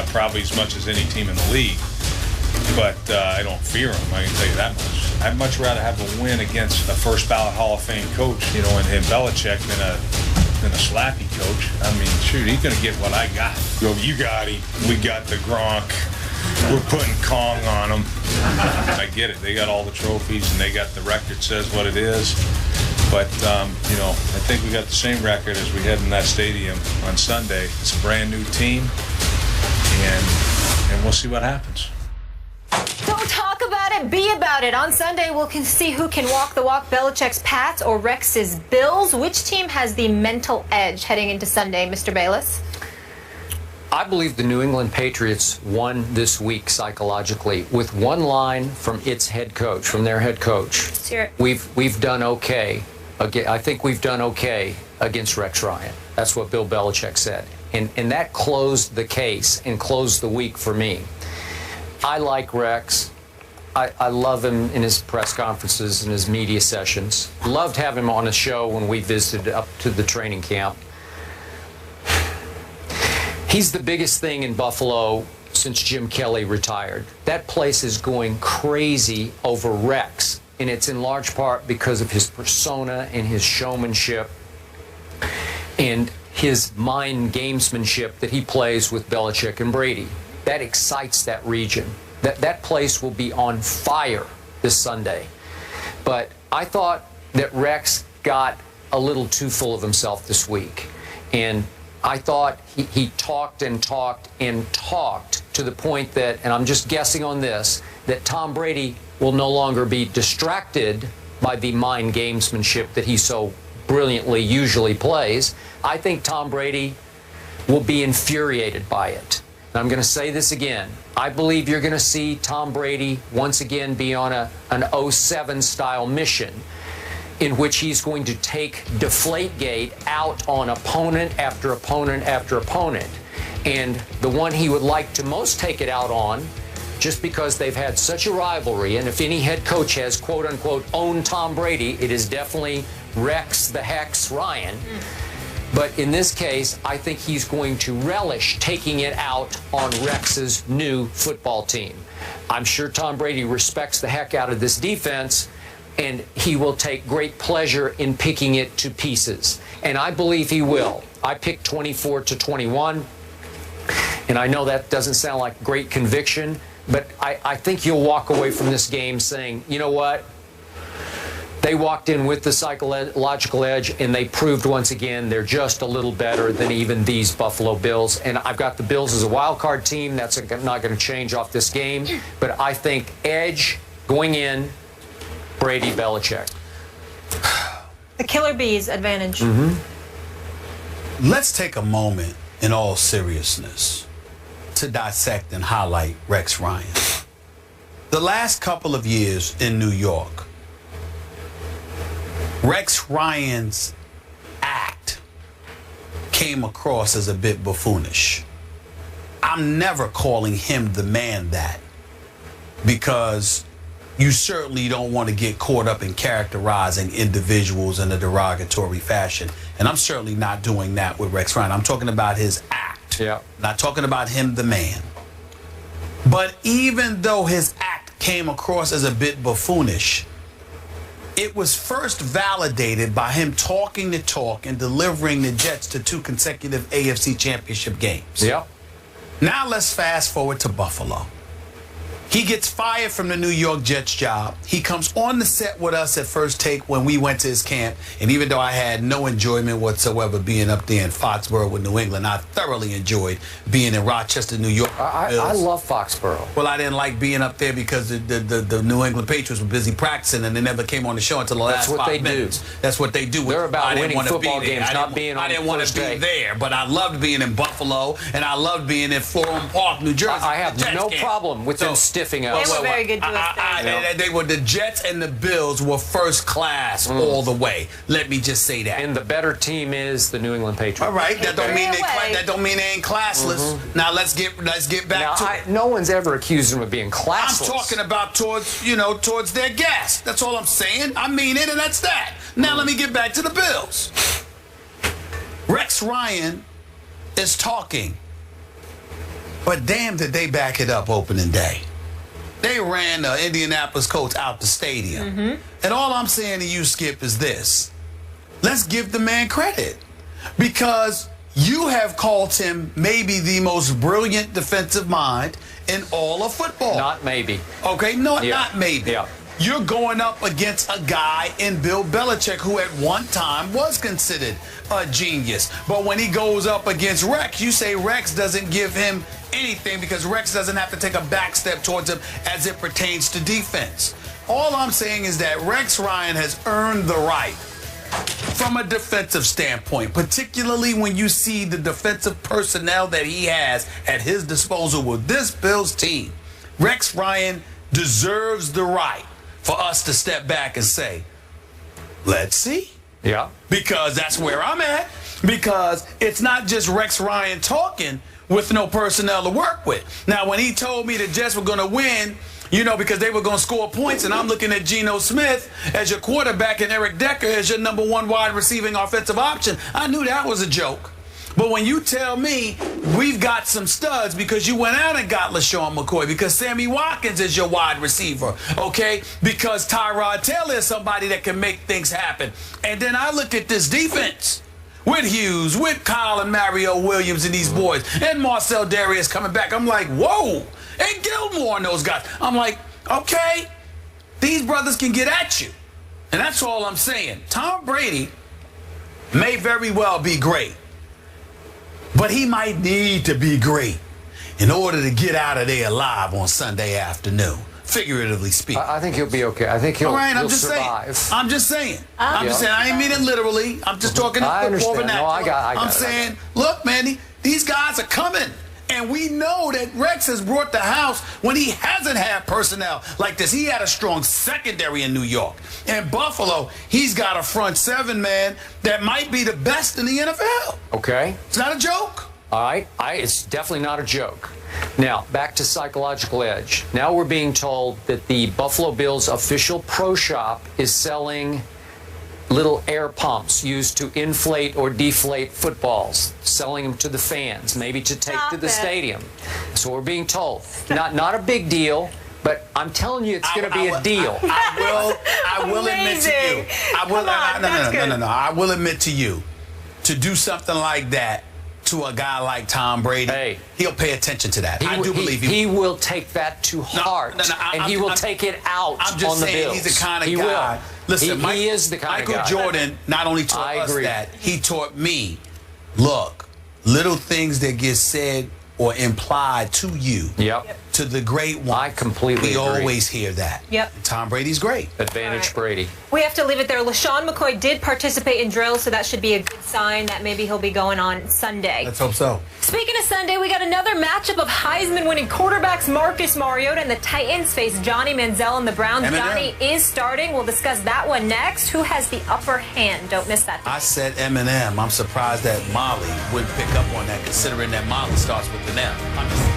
probably as much as any team in the league. But I don't fear them, I can tell you that much. I'd much rather have a win against a first ballot Hall of Fame coach, you know, and Belichick than a slappy coach. I mean, shoot, he's going to get what I got. You got him. We got the Gronk. We're putting Kong on them. I get it. They got all the trophies, and they got the record says what it is. But, you know, I think we got the same record as we had in that stadium on Sunday. It's a brand-new team, and we'll see what happens. Don't talk about it, be about it. On Sunday, we'll see who can walk the walk, Belichick's Pats or Rex's Bills. Which team has the mental edge heading into Sunday, Mr. Bayless? I believe the New England Patriots won this week psychologically with one line from its head coach, from their head coach. Let's hear it. We've done okay. I think we've done okay against Rex Ryan. That's what Bill Belichick said. And that closed the case and closed the week for me. I like Rex. I love him in his press conferences and his media sessions. Loved having him on a show when we visited up to the training camp. He's the biggest thing in Buffalo since Jim Kelly retired. That place is going crazy over Rex, and it's in large part because of his persona and his showmanship and his mind gamesmanship that he plays with Belichick and Brady. That excites that region. That place will be on fire this Sunday. But I thought that Rex got a little too full of himself this week. And I thought he talked and talked and talked to the point that, and I'm just guessing on this, that Tom Brady will no longer be distracted by the mind gamesmanship that he so brilliantly usually plays. I think Tom Brady will be infuriated by it. And I'm going to say this again. I believe you're going to see Tom Brady once again be on an 07 style mission in which he's going to take Deflategate out on opponent after opponent after opponent. And the one he would like to most take it out on, just because they've had such a rivalry, and if any head coach has quote-unquote owned Tom Brady, it is definitely Rex the Hex Ryan. But in this case, I think he's going to relish taking it out on Rex's new football team. I'm sure Tom Brady respects the heck out of this defense, and he will take great pleasure in picking it to pieces. And I believe he will. I picked 24-21, and I know that doesn't sound like great conviction, but I think you'll walk away from this game saying, you know what? They walked in with the psychological edge, and they proved once again they're just a little better than even these Buffalo Bills. And I've got the Bills as a wild card team. That's not going to change off this game. But I think edge going in, Brady, Belichick. The Killer Bees advantage. Let's take a moment in all seriousness to dissect and highlight Rex Ryan. The last couple of years in New York, Rex Ryan's act came across as a bit buffoonish. I'm never calling him the man that, because you certainly don't want to get caught up in characterizing individuals in a derogatory fashion. And I'm certainly not doing that with Rex Ryan. I'm talking about his act. Yeah. Not talking about him, the man. But even though his act came across as a bit buffoonish, it was first validated by him talking the talk and delivering the Jets to 2 consecutive AFC Championship games. Yeah. Now let's fast forward to Buffalo. He gets fired from the New York Jets job. He comes on the set with us at First Take when we went to his camp. And even though I had no enjoyment whatsoever being up there in Foxborough with New England, I thoroughly enjoyed being in Rochester, New York. I love Foxborough. Well, I didn't like being up there because the New England Patriots were busy practicing and they never came on the show until the last 5 minutes. That's what they do. They're about winning football games, not being on the first day. I didn't want to be there, but I loved being in Buffalo and I loved being in Florham Park, New Jersey. I have no problem with them stiffing us. They were very good to us. They were, the Jets and the Bills were first class all the way. Let me just say that. And the better team is the New England Patriots. All right, that don't mean they ain't classless. Now let's get back to it. No one's ever accused them of being classless. I'm talking about towards their guests. That's all I'm saying. I mean it, and that's that. Now let me get back to the Bills. Rex Ryan is talking But damn, did they back it up opening day. They ran the Indianapolis Colts out the stadium. And all I'm saying to you, Skip, is this. Let's give the man credit. Because you have called him maybe the most brilliant defensive mind in all of football. Not maybe. Okay, no, not maybe. Yeah. You're going up against a guy in Bill Belichick who at one time was considered a genius. But when he goes up against Rex, you say Rex doesn't give him anything because Rex doesn't have to take a back step towards him as it pertains to defense. All I'm saying is that Rex Ryan has earned the right from a defensive standpoint, particularly when you see the defensive personnel that he has at his disposal with this Bills team. Rex Ryan deserves the right for us to step back and say, let's see. Yeah. Because that's where I'm at. Because it's not just Rex Ryan talking with no personnel to work with. Now, when he told me the Jets were going to win, you know, because they were going to score points, and I'm looking at Geno Smith as your quarterback and Eric Decker as your #1 wide receiving offensive option, I knew that was a joke. But when you tell me we've got some studs because you went out and got LaShawn McCoy, because Sammy Watkins is your wide receiver, okay, because Tyrod Taylor is somebody that can make things happen. And then I look at this defense with Hughes, with Kyle and Mario Williams and these boys, and Marcel Darius coming back. I'm like, whoa. And Gilmore and those guys. I'm like, okay, these brothers can get at you. And that's all I'm saying. Tom Brady may very well be great, but he might need to be great in order to get out of there alive on Sunday afternoon, figuratively speaking. I think he'll be okay. I think he'll, all right, he'll survive. I'm just saying. I'm just saying. I ain't mean it literally. I'm just talking I football understand. vernacular. No, I got I'm it. saying, look, man, these guys are coming. And we know that Rex has brought the house when he hasn't had personnel like this. He had a strong secondary in New York. In Buffalo, he's got a front seven, man, that might be the best in the NFL. Okay. It's not a joke. All right. It's definitely not a joke. Now, back to psychological edge. Now we're being told that the Buffalo Bills official pro shop is selling little air pumps used to inflate or deflate footballs, selling them to the fans, maybe to take to the stadium. So we're being told. Not a big deal, but I'm telling you it's going to be a deal. I will admit to you. I will admit to you, to do something like that to a guy like Tom Brady, he'll pay attention to that. I do believe he will take that to heart, and he will take it out I'm just on the saying, Bills. he's the kind of he guy. Will. Listen, he is the kind of guy. Michael Jordan not only taught us that, he taught me, look, little things that get said or implied to you, to the great one. I completely agree. We always hear that. Yep. And Tom Brady's great. Advantage Brady. We have to leave it there. LaShawn McCoy did participate in drills, so that should be a good sign that maybe he'll be going on Sunday. Let's hope so. Speaking of Sunday, we got another matchup of Heisman-winning quarterbacks Marcus Mariota and the Titans face Johnny Manziel and the Browns. Eminem. Johnny is starting. We'll discuss that one next. Who has the upper hand? Don't miss that. I said Eminem. I'm surprised that Molly wouldn't pick up on that, considering that Molly starts with an M.